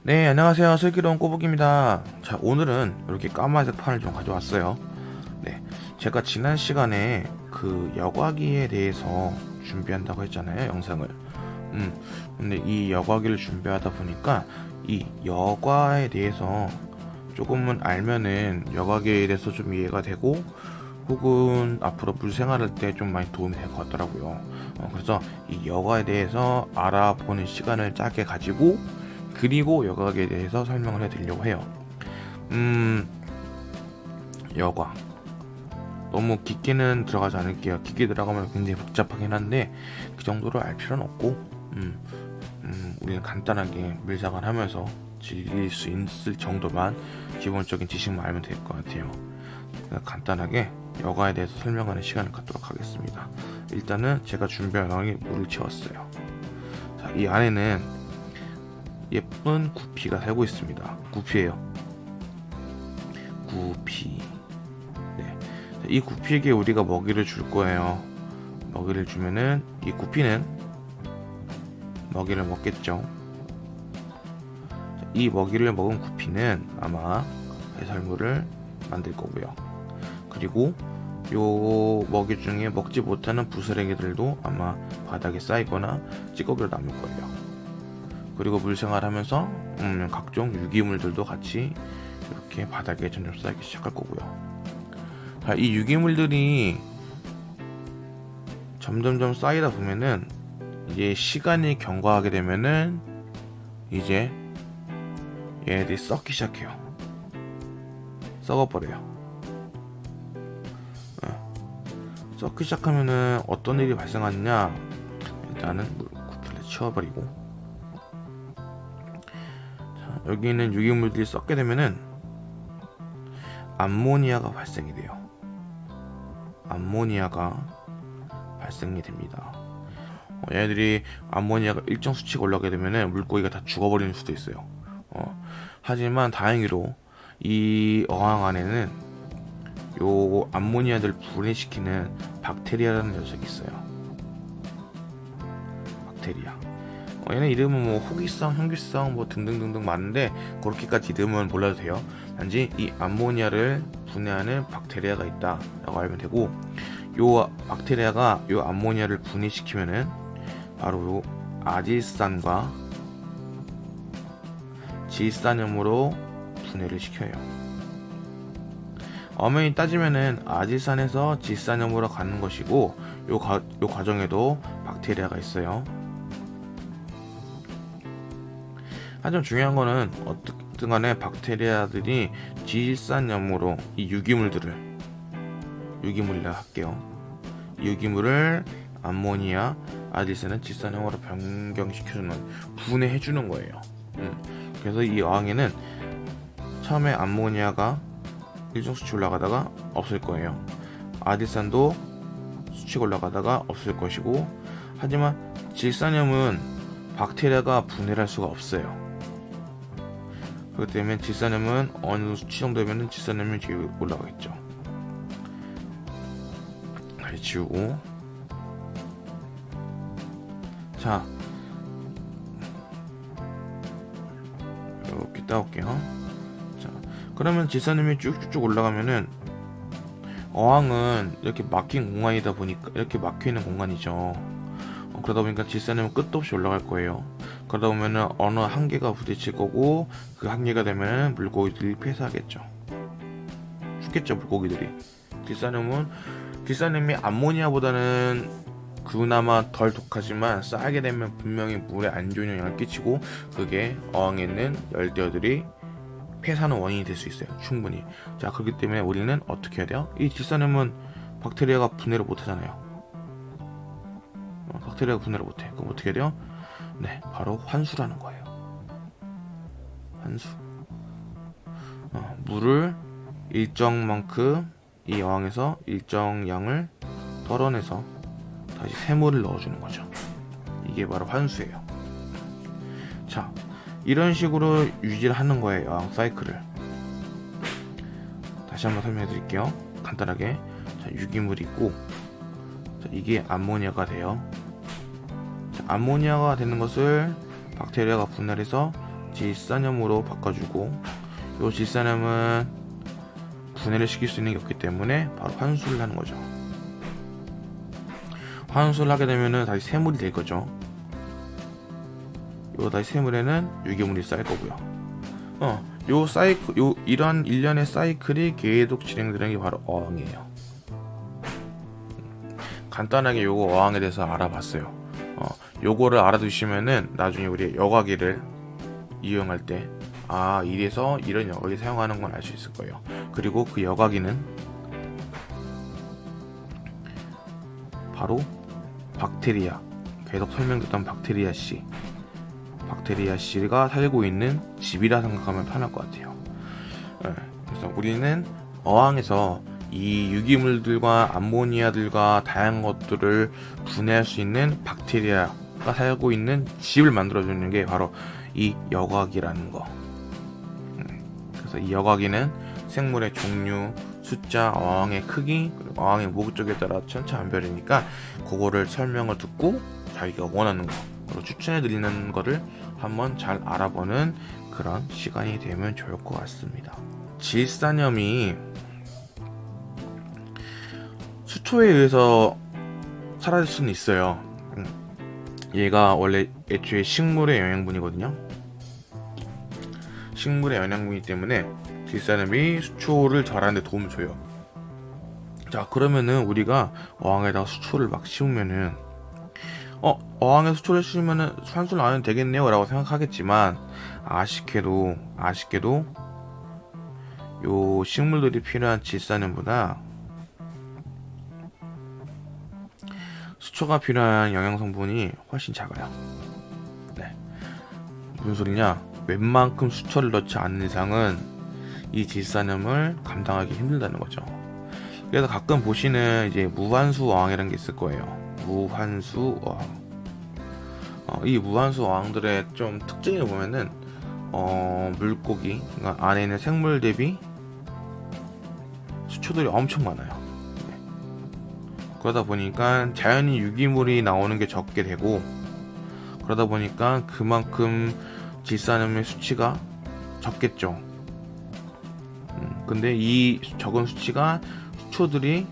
네, 안녕하세요. 슬기로운 꼬북입니다. 자, 오늘은 이렇게 까만색 판을 좀 가져왔어요. 네, 제가 지난 시간에 그 여과기에 대해서 준비한다고 했잖아요, 영상을. 근데 이 여과기를 준비하다 보니까 이 여과에 대해서 조금은 알면은 여과기에 대해서 좀 이해가 되고 혹은 앞으로 물 생활할 때 좀 많이 도움이 될 것 같더라고요. 그래서 이 여과에 대해서 알아보는 시간을 짧게 가지고 그리고 여과기에 대해서 설명을 해드리려고 해요. 여과 너무 깊게는 들어가지 않을게요. 깊게 들어가면 굉장히 복잡하긴 한데 그 정도로 알 필요는 없고 우리는 간단하게 물생활하면서 즐길 수 있을 정도만 기본적인 지식만 알면 될 것 같아요. 간단하게 여과에 대해서 설명하는 시간을 갖도록 하겠습니다. 일단은 제가 준비한 왕에 물을 채웠어요. 자, 이 안에는 예쁜 구피가 살고 있습니다. 구피예요. 구피. 네. 이 구피에게 우리가 먹이를 줄 거예요. 먹이를 주면은 이 구피는 먹이를 먹겠죠. 이 먹이를 먹은 구피는 아마 해산물을 만들 거고요. 그리고 요 먹이 중에 먹지 못하는 부스레기들도 아마 바닥에 쌓이거나 찌꺼기로 남을 거예요. 그리고 물생활하면서 각종 유기물들도 같이 이렇게 바닥에 점점 쌓이기 시작할 거고요. 자, 이 유기물들이 점점점 쌓이다 보면은 이제 시간이 경과하게 되면은 이제 얘네들이 썩기 시작해요. 썩어버려요. 썩기 시작하면은 어떤 일이 발생하느냐, 일단은 구피를 치워버리고, 자, 여기 있는 유기물들이 썩게 되면은 암모니아가 발생이 돼요. 암모니아가 발생이 됩니다. 얘네들이 암모니아가 일정 수치가 올라가게 되면은 물고기가 다 죽어버리는 수도 있어요. 하지만 다행히도 이 어항 안에는 요 암모니아들 분해시키는 박테리아라는 녀석이 있어요. 박테리아. 얘네 이름은 뭐 호기성, 향기성 뭐 등등등등 많은데 그렇게까지 이름은 몰라도 돼요. 단지 이 암모니아를 분해하는 박테리아가 있다라고 알면 되고, 요 박테리아가 요 암모니아를 분해시키면은 바로 요 아질산과 질산염으로 분해를 시켜요. 엄연히 따지면은 아질산에서 질산염으로 가는 것이고, 요 과정에도 박테리아가 있어요. 하지만 중요한 거는 어떻든 간에 박테리아들이 질산염으로 이 유기물이라 할게요. 이 유기물을 암모니아, 아질산은 질산염으로 변경시켜주는, 분해해주는 거예요. 그래서 이 어항에는 처음에 암모니아가 일정 수치 올라가다가 없을 거예요. 아질산도 수치가 올라가다가 없을 것이고, 하지만 질산염은 박테리아가 분해를 할 수가 없어요. 그렇기 때문에 질산염은 어느 수치 정도 되면 질산염이 뒤에 올라가겠죠. 다시 지우고, 자, 이렇게 따올게요. 그러면 질산염이 쭉쭉쭉 올라가면은 어항은 이렇게 막힌 공간이다 보니까, 이렇게 막혀있는 공간이죠. 그러다 보니까 질산염은 끝도 없이 올라갈 거예요. 그러다 보면은 어느 한계가 부딪힐 거고, 그 한계가 되면은 물고기들이 폐사하겠죠. 죽겠죠, 물고기들이. 질산염이 암모니아보다는 그나마 덜 독하지만 쌓이게 되면 분명히 물에 안 좋은 영향을 끼치고, 그게 어항에 있는 열대어들이 폐사는 원인이 될 수 있어요. 충분히. 자, 그렇기 때문에 우리는 어떻게 해야 돼요? 이 질산염은 박테리아가 분해를 못 하잖아요. 박테리아가 분해를 못 해. 그럼 어떻게 해야 돼요? 네, 바로 환수라는 거예요. 환수. 물을 일정만큼 이 어항에서 일정 양을 덜어내서 다시 새물을 넣어주는 거죠. 이게 바로 환수예요. 자, 이런 식으로 유지를 하는 거예요. 어항 사이클을. 다시 한번 설명해 드릴게요. 간단하게. 자, 유기물이 있고, 자, 이게 암모니아가 돼요. 자, 암모니아가 되는 것을 박테리아가 분해해서 질산염으로 바꿔주고, 이 질산염은 분해를 시킬 수 있는 게 없기 때문에 바로 환수를 하는 거죠. 환수를 하게 되면은 다시 새물이 될 거죠. 요 다시 새물에는 유기물이 쌓일 거고요. 요 사이클, 이러한 일련의 사이클이 계속 진행되는 게 바로 어항이에요. 간단하게 요거 어항에 대해서 알아봤어요. 요거를 알아두시면은 나중에 우리 여과기를 이용할 때 이래서 이런 여과기 사용하는 건 알 수 있을 거예요. 그리고 그 여과기는 바로 박테리아, 계속 설명됐던 박테리아 씨가 살고 있는 집이라 생각하면 편할 것 같아요. 그래서 우리는 어항에서 이 유기물들과 암모니아들과 다양한 것들을 분해할 수 있는 박테리아가 살고 있는 집을 만들어주는 게 바로 이 여과기라는 거. 그래서 이 여과기는 생물의 종류, 숫자, 어항의 크기, 그리고 어항의 목적에 따라 천차만별이니까 그거를 설명을 듣고 자기가 원하는 거, 그리고 추천해드리는 거를 한번 잘 알아보는 그런 시간이 되면 좋을 것 같습니다. 질산염이 수초에 의해서 사라질 수는 있어요. 얘가 원래 애초에 식물의 영양분이거든요. 식물의 영양분이기 때문에 질산염이 수초를 자라는 데 도움을 줘요. 자, 그러면은 우리가 어항에다가 수초를 막 심으면은 어항에 수초를 심으면은 환수를 안 해도 되겠네요 라고 생각하겠지만, 아쉽게도 요 식물들이 필요한 질산염보다 수초가 필요한 영양성분이 훨씬 작아요. 네. 무슨 소리냐? 웬만큼 수초를 넣지 않는 이상은 이 질산염을 감당하기 힘들다는 거죠. 그래서 가끔 보시는 이제 무환수 어항이라는 게 있을 거예요. 무환수 어항. 이 무환수 어항들의 좀 특징을 보면은 물고기, 그러니까 안에 있는 생물 대비 수초들이 엄청 많아요. 그러다 보니까 자연히 유기물이 나오는 게 적게 되고, 그러다 보니까 그만큼 질산염의 수치가 적겠죠. 근데 이 적은 수치가 수초들이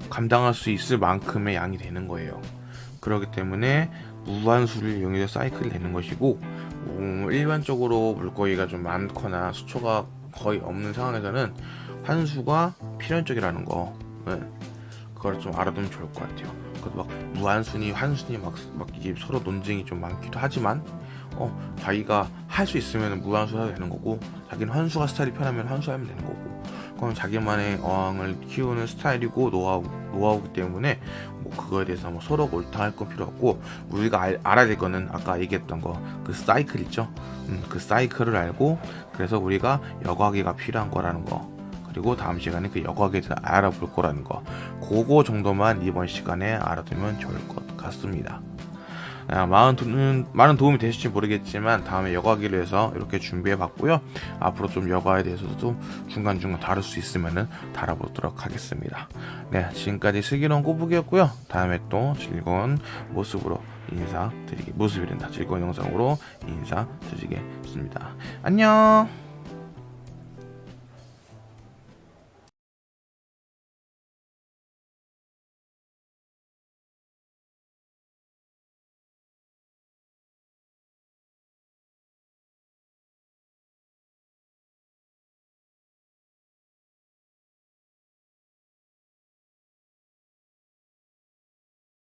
감당할 수 있을 만큼의 양이 되는 거예요. 그렇기 때문에 무한수를 이용해서 사이클이 되는 것이고, 일반적으로 물고기가 좀 많거나 수초가 거의 없는 상황에서는 환수가 필연적이라는 거, 그걸 좀 알아두면 좋을 것 같아요. 그래서 막 무한순위, 환순위 막 이게 서로 논쟁이 좀 많기도 하지만, 자기가 할 수 있으면 무한수 해도 되는 거고, 자기는 환수가 스타일이 편하면 환수하면 되는 거고, 그건 자기만의 어항을 키우는 스타일이고 노하우기 때문에 뭐 그거에 대해서 뭐 서로 옳다 할 건 필요 없고, 우리가 알아야 될 거는 아까 얘기했던 거, 그 사이클 있죠. 그 사이클을 알고, 그래서 우리가 여과기가 필요한 거라는 거, 그리고 다음 시간에 그 여과기에 대해서 알아볼 거라는 거, 그거 정도만 이번 시간에 알아두면 좋을 것 같습니다. 많은 도움이 되실지 모르겠지만 다음에 여과기를 해서 이렇게 준비해 봤고요. 앞으로 좀 여과에 대해서도 중간중간 다룰 수 있으면 다뤄보도록 하겠습니다. 네, 지금까지 슬기로운 꼬부기였고요. 다음에 또 즐거운 모습으로 즐거운 영상으로 인사드리겠습니다. 안녕.